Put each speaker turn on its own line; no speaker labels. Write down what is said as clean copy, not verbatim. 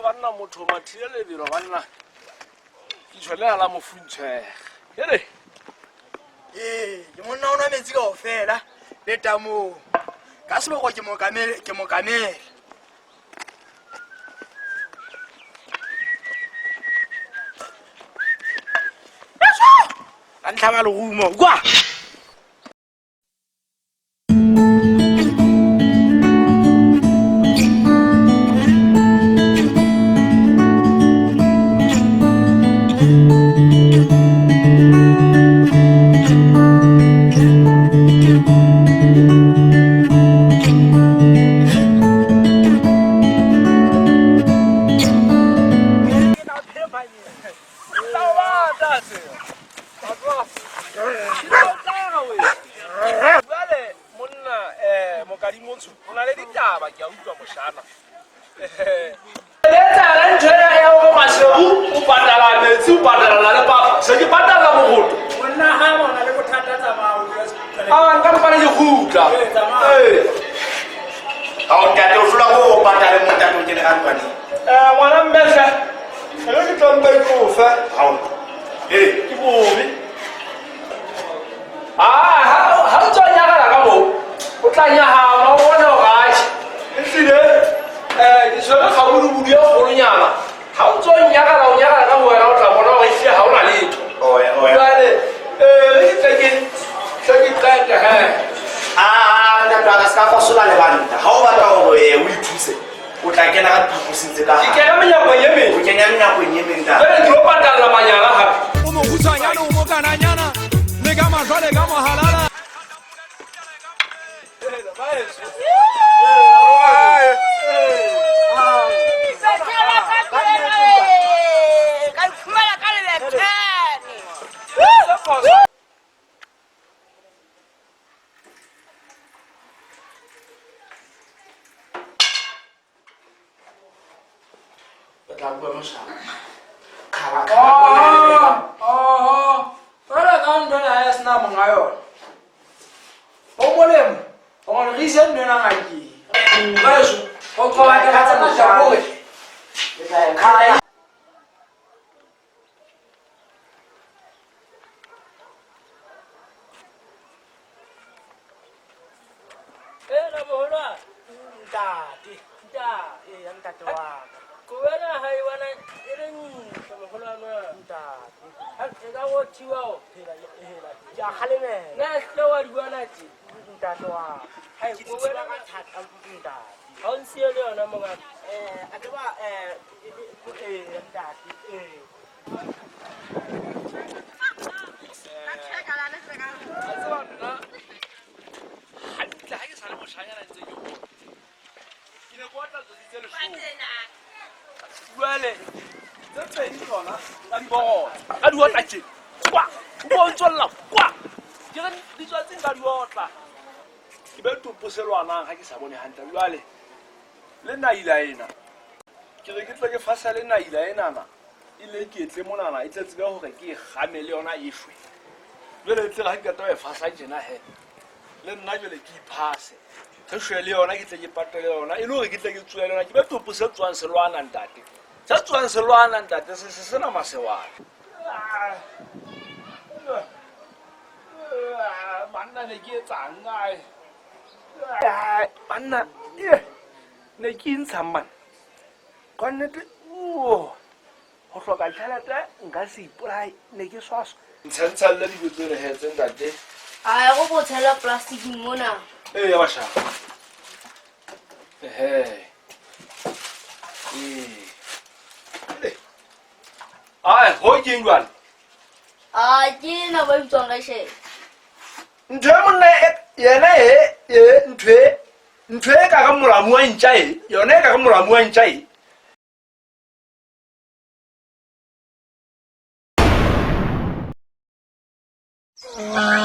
Banna motho mathile lebelo banna ke tshwela la mofuntshwe hele
ke monna ona metsi ka ofela le tamo ka seboko ke mokamele
la ntlha ba le gumo kwa
plastic mona. Jina ba itswang ka she.
Ntwe monna yena ntwe ka ga molamu wa ntja yona ka ga molamu wa ntja
Ah.